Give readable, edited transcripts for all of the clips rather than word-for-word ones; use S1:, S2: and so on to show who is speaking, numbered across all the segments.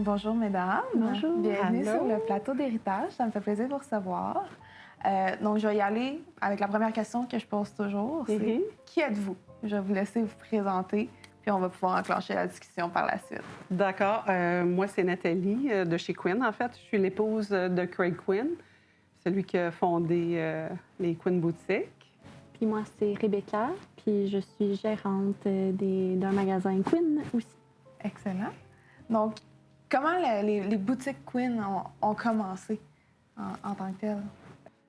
S1: Bonjour, mesdames.
S2: Bonjour.
S1: Bienvenue
S2: Allô.
S1: sur le plateau d'héritage. Ça me fait plaisir de vous recevoir. Donc, je vais y aller avec la première question que je pose toujours. C'est qui êtes-vous? Je vais vous laisser vous présenter, puis on va pouvoir enclencher la discussion par la suite.
S2: D'accord. Moi, c'est Nathalie de chez Quinn, en fait. Je suis l'épouse de Craig Quinn, celui qui a fondé les Quinn Boutiques.
S3: Puis moi, c'est Rebecca, puis je suis gérante d'un magasin Quinn aussi.
S1: Excellent. Donc, comment les boutiques Quinn ont commencé en tant que telles?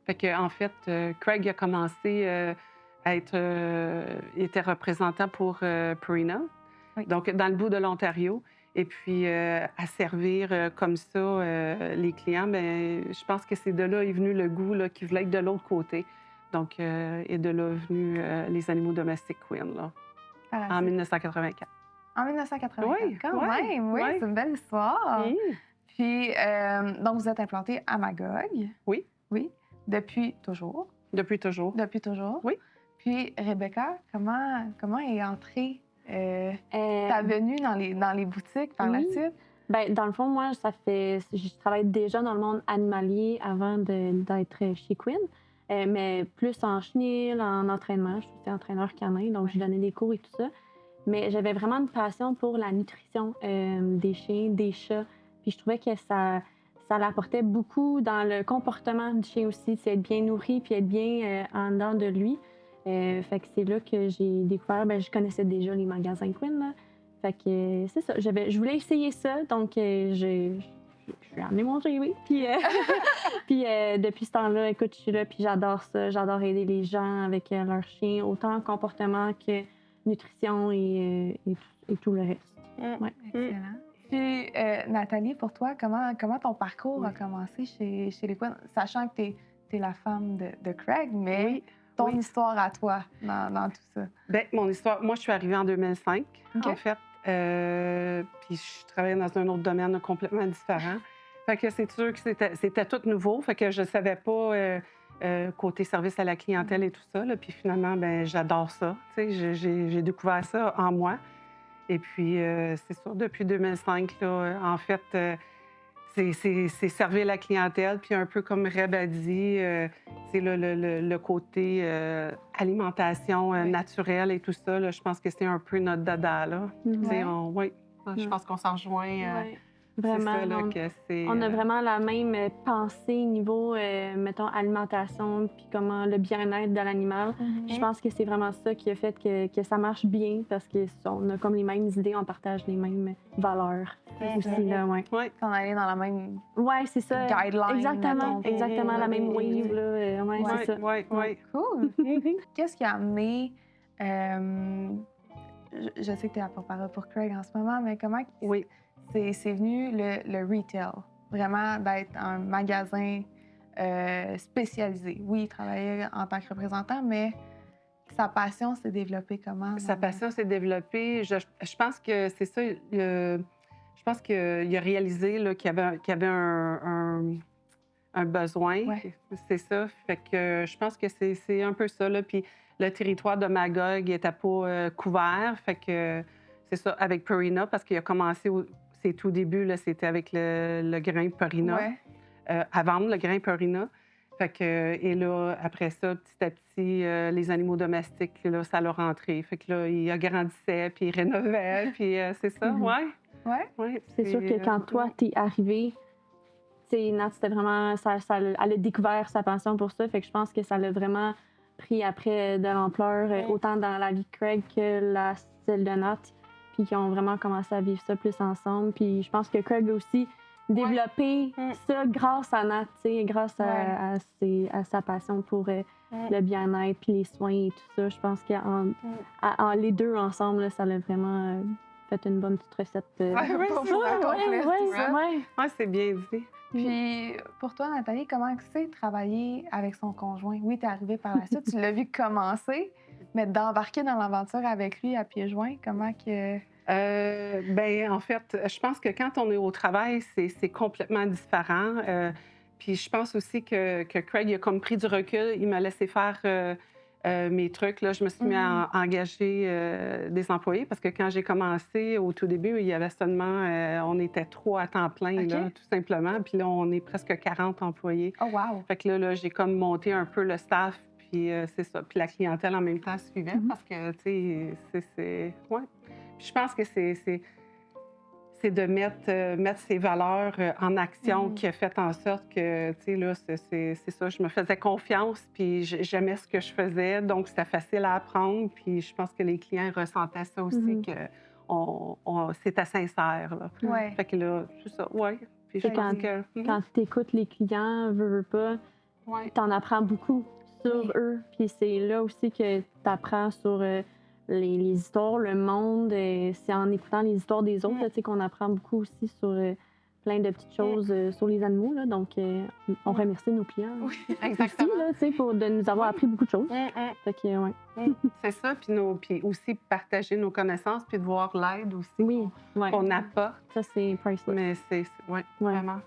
S2: Fait que, en fait, Craig a commencé à être... il était représentant pour Purina, donc dans le bout de l'Ontario. Et puis, à servir comme ça les clients, bien, je pense que c'est de là est venu le goût là, qui voulait être de l'autre côté. Donc, et de là est venu les animaux domestiques Quinn, là, en 1984.
S1: En 1984,
S2: Oui,
S1: quand même, oui, c'est une belle histoire. Puis, donc, vous êtes implanté à Magog.
S2: Oui.
S1: Oui. Depuis toujours.
S2: Depuis toujours.
S1: Depuis toujours.
S2: Oui.
S1: Puis, Rebecca, comment est entrée ta venue dans les boutiques par la suite?
S3: Bien, dans le fond, moi, je travaille déjà dans le monde animalier avant d'être chez Quinn, mais plus en chenille, en entraînement. Je suis entraîneur canin, donc je donnais des cours et tout ça. Mais j'avais vraiment une passion pour la nutrition des chiens, des chats. Puis je trouvais que ça l'apportait beaucoup dans le comportement du chien aussi, c'est être bien nourri puis être bien en dedans de lui. Fait que c'est là que j'ai découvert, bien, je connaissais déjà les magasins Quinn, là. Fait que c'est ça, je voulais essayer ça, donc je suis amenée mon GV. Puis, puis depuis ce temps-là, écoute, je suis là, puis j'adore ça. J'adore aider les gens avec leurs chiens, autant en comportement que nutrition et tout le reste.
S1: Ouais. Excellent. Puis, Nathalie, pour toi, comment ton parcours a commencé chez les Quinn, sachant que tu es la femme de Craig, mais ton histoire à toi dans tout ça?
S2: Bien, mon histoire, moi, je suis arrivée en 2005, en fait. Puis je travaillais dans un autre domaine complètement différent. Fait que c'est sûr que c'était tout nouveau. Fait que je savais pas côté service à la clientèle et tout ça. Là. Puis finalement, ben j'adore ça. Tu sais, j'ai découvert ça en moi. Et puis, c'est sûr, depuis 2005, là, en fait, c'est servir la clientèle. Puis un peu comme Reb a dit, c'est le côté alimentation naturelle et tout ça, là, je pense que c'est un peu notre dada, là. Je pense qu'on s'en rejoint.
S3: Vraiment,
S2: c'est ça, là,
S3: on a vraiment la même pensée niveau, mettons, alimentation puis comment le bien-être de l'animal. Je pense que c'est vraiment ça qui a fait que ça marche bien parce qu'on a comme les mêmes idées, on partage les mêmes valeurs aussi. Là,
S1: On allait dans la même
S3: c'est ça.
S1: guideline.
S3: Exactement, la même wave. Là, c'est ça.
S1: Cool. Qu'est-ce qui a amené... je sais que tu es à porte-parole pour Craig en ce moment, mais comment... C'est venu le retail, vraiment d'être un magasin spécialisé. Oui, il travaillait en tant que représentant, mais sa passion s'est développée comment?
S2: Sa passion s'est développée, je pense que c'est ça, je pense qu'il a réalisé là, qu'il y avait un besoin, c'est ça. Fait que je pense que c'est un peu ça, là. Puis le territoire de Magog n'était pas couvert, fait que c'est ça, avec Purina, parce qu'il a commencé ses tout débuts, là, c'était avec le grain Purina, à vendre le grain Purina. Fait que, et là, après ça, petit à petit, les animaux domestiques, là, ça l'a rentré. Fait que là, il agrandissait, puis il rénovait, puis c'est ça,
S3: C'est sûr que quand toi, t'es arrivée, Nat, c'était vraiment... elle a découvert sa passion pour ça, fait que je pense que ça l'a vraiment pris après de l'ampleur, autant dans la vie de Craig que celle de Nat, puis qui ont vraiment commencé à vivre ça plus ensemble. Puis je pense que Craig a aussi développé ça grâce à Nat, grâce à sa passion pour le bien-être, puis les soins et tout ça. Je pense qu'en les deux ensemble, là, ça l'a vraiment fait une bonne petite recette.
S2: C'est bien dit.
S1: Puis, pour toi, Nathalie, comment c'est travailler avec son conjoint? Oui, t'es arrivée par la suite, tu l'as vu commencer, mais d'embarquer dans l'aventure avec lui à pieds joints, comment que...
S2: Bien, en fait, je pense que quand on est au travail, c'est complètement différent. Puis je pense aussi que Craig a comme pris du recul. Il m'a laissé faire mes trucs. Là, je me suis mis à engager des employés parce que quand j'ai commencé, au tout début, il y avait seulement... on était 3 à temps plein, là, tout simplement. Puis là, on est presque 40 employés.
S1: Oh wow!
S2: Fait que là, j'ai comme monté un peu le staff, puis c'est ça. Puis la clientèle, en même temps, suivait parce que, tu sais, c'est... Ouais. Puis je pense que c'est de mettre ses valeurs en action qui a fait en sorte que, tu sais, là, c'est ça, je me faisais confiance, puis j'aimais ce que je faisais, donc c'était facile à apprendre, puis je pense que les clients ressentaient ça aussi, que c'était sincère, là.
S1: Ouais.
S2: Fait que là, c'est ça, ouais. Puis je pense que...
S3: Quand tu écoutes les clients, veux pas, tu en apprends beaucoup sur eux, puis c'est là aussi que tu apprends sur... les histoires, le monde, c'est en écoutant les histoires des autres là, qu'on apprend beaucoup aussi sur plein de petites choses sur les animaux. Là, donc, on remercie nos clients
S2: exactement.
S3: Aussi, là, pour de nous avoir appris beaucoup de choses. Fait que,
S2: c'est ça, puis aussi partager nos connaissances, puis de voir l'aide aussi qu'on apporte.
S3: Ça, c'est priceless.
S2: Mais c'est vraiment.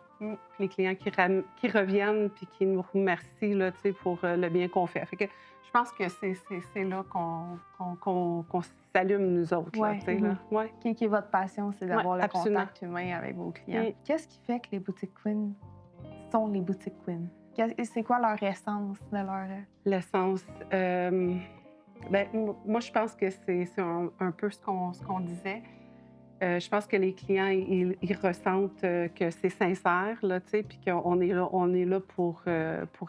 S2: Les clients qui reviennent puis qui nous remercient là, pour le bien qu'on fait. Fait que je pense que c'est là qu'on s'allume, nous autres. Là, là. Ouais.
S1: Qui est votre passion, c'est d'avoir le
S2: absolument.
S1: contact humain avec vos clients. Qu'est-ce qui fait que les boutiques Queen sont les boutiques Queen? C'est quoi leur essence de leur...
S2: L'essence? Bien, moi, je pense que c'est un peu ce qu'on disait. Je pense que les clients, ils ressentent que c'est sincère, là, puis qu'on est là pour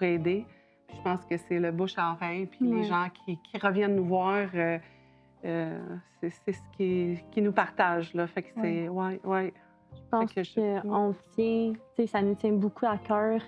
S2: aider. Puis je pense que c'est le bouche à oreille, puis les gens qui reviennent nous voir, c'est ce qui nous partage, là. Fait que c'est...
S3: Je pense qu'on tient... ça nous tient beaucoup à cœur,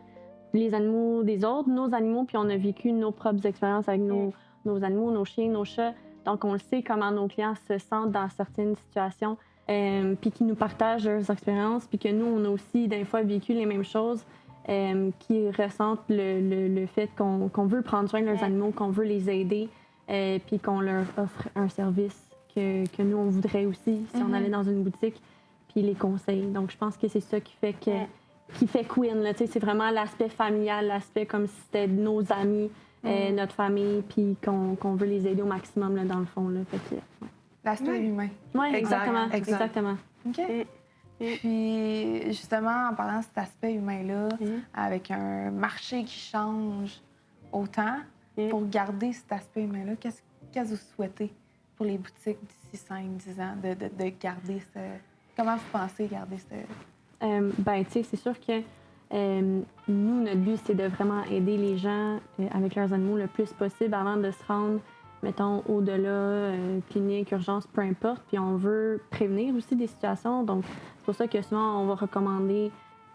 S3: les animaux des autres, nos animaux, puis on a vécu nos propres expériences avec nos animaux, nos chiens, nos chats. Donc, on le sait comment nos clients se sentent dans certaines situations. Puis qui nous partagent leurs expériences, puis que nous, on a aussi, des fois, vécu les mêmes choses, qui ressentent le fait qu'on veut prendre soin de leurs animaux, qu'on veut les aider, puis qu'on leur offre un service que nous, on voudrait aussi, si on allait dans une boutique, puis les conseils. Donc, je pense que c'est ça qui fait Queen. C'est vraiment l'aspect familial, l'aspect comme si c'était nos amis, notre famille, puis qu'on veut les aider au maximum, là, dans le fond. Là. Fait que,
S1: l'aspect humain.
S3: Oui, exactement.
S1: OK. Puis, justement, en parlant de cet aspect humain-là, avec un marché qui change autant, pour garder cet aspect humain-là, qu'est-ce que vous souhaitez pour les boutiques d'ici 5-10 ans, de garder ce... Comment vous pensez garder ce...
S3: Bien, tu sais, c'est sûr que nous, notre but, c'est de vraiment aider les gens avec leurs animaux le plus possible avant de se rendre, mettons, au-delà, clinique, urgence, peu importe. Puis on veut prévenir aussi des situations. Donc, c'est pour ça que souvent, on va recommander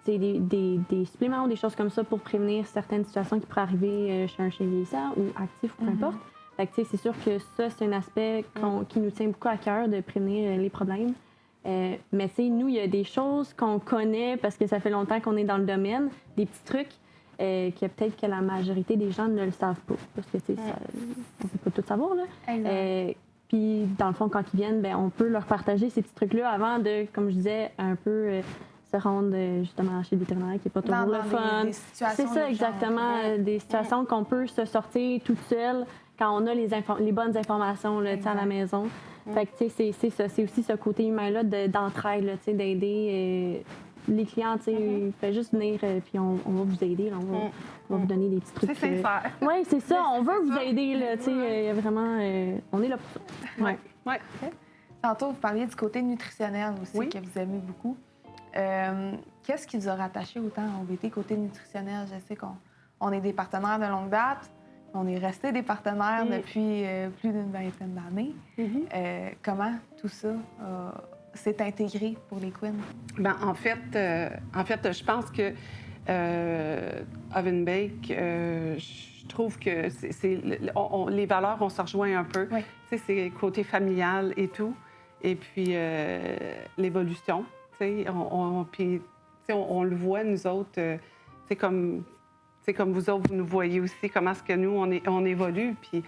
S3: des suppléments ou des choses comme ça pour prévenir certaines situations qui pourraient arriver chez un chien vieillissant ou actif ou peu importe. Fait que, c'est sûr que ça, c'est un aspect qui nous tient beaucoup à cœur de prévenir les problèmes. Mais nous, il y a des choses qu'on connaît parce que ça fait longtemps qu'on est dans le domaine, des petits trucs que peut-être que la majorité des gens ne le savent pas. Parce que, on ne peut pas tout savoir, là. Puis, dans le fond, quand ils viennent, ben, on peut leur partager ces petits trucs-là avant de, comme je disais, un peu se rendre justement chez le vétérinaire, qui n'est pas toujours le fun. C'est ça, exactement. Des situations qu'on peut se sortir toute seule quand on a les bonnes informations là, à la maison. Fait que, c'est ça. C'est aussi ce côté humain-là d'entraide, là, d'aider les clients. Fait juste venir, puis on va vous aider. Là, on va vous donner des petits trucs.
S2: C'est sincère.
S3: Oui, c'est ça. On veut vous aider. Là, vraiment, on est là pour ça.
S2: Ouais.
S1: Tantôt, vous parliez du côté nutritionnel aussi, que vous aimez beaucoup. Qu'est-ce qui vous a rattaché autant au VT côté nutritionnel? Je sais qu'on est des partenaires de longue date. On est restés des partenaires depuis plus d'une vingtaine d'années. Comment tout ça s'est intégré pour les Queen?
S2: Bien, en fait, je pense que Oven Bake, je trouve que les valeurs, on se rejoint un peu. C'est côté familial et tout. Et puis, l'évolution. On le voit, nous autres, comme vous autres, vous nous voyez aussi, comment est-ce que nous, on évolue. Puis,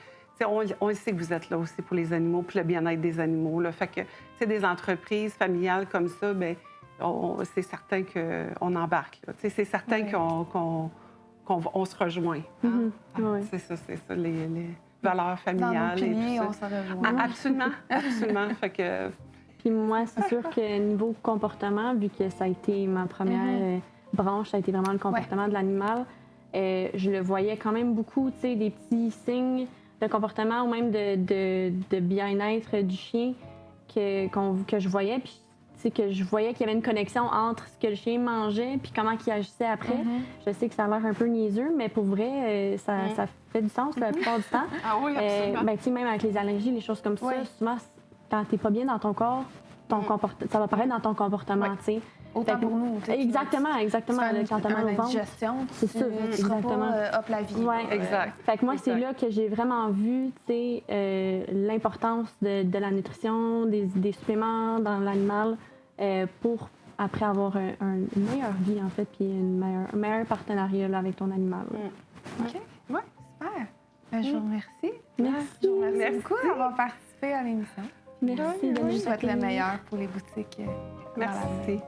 S2: on sait que vous êtes là aussi pour les animaux, pour le bien-être des animaux. Là. Fait que, des entreprises familiales comme ça, bien, c'est certain qu'on embarque. Là. C'est certain qu'on se rejoint. Hein? C'est ça. valeurs
S1: Dans nos
S2: familiales et
S1: piliers,
S2: tout
S1: on
S2: ça.
S1: s'en rejoint.
S2: Absolument, absolument. Fait que
S3: Puis moi, c'est sûr que niveau comportement, vu que ça a été ma première branche, ça a été vraiment le comportement de l'animal, je le voyais quand même beaucoup, tu sais, des petits signes de comportement ou même de bien-être du chien que je voyais. Puis, tu sais, que je voyais qu'il y avait une connexion entre ce que le chien mangeait puis comment il agissait après. Je sais que ça a l'air un peu niaiseux, mais pour vrai, ça fait du sens la plupart du temps.
S2: Ah oui, absolument.
S3: Ben, tu sais, même avec les allergies, les choses comme ça, souvent, quand t'es pas bien dans ton corps, ça va paraître dans ton comportement, tu sais.
S1: Autant pour nous.
S3: Exactement. Quand t'as mal au ventre.
S1: C'est
S3: ça, exactement.
S1: Hop la vie.
S3: Ouais.
S2: Exact.
S3: Fait que moi, c'est
S2: Exact.
S3: là que j'ai vraiment vu, tu sais, l'importance de la nutrition, des suppléments dans l'animal pour après avoir une meilleure vie, en fait, puis un meilleur partenariat là, avec ton animal.
S1: OK. Ouais, super. Ben, je vous remercie.
S3: Merci.
S1: Je vous remercie beaucoup d'avoir participé à l'émission.
S3: Merci de
S1: Je
S3: nous
S1: vous souhaite le
S3: accueillir.
S1: meilleur pour les boutiques.
S2: Merci.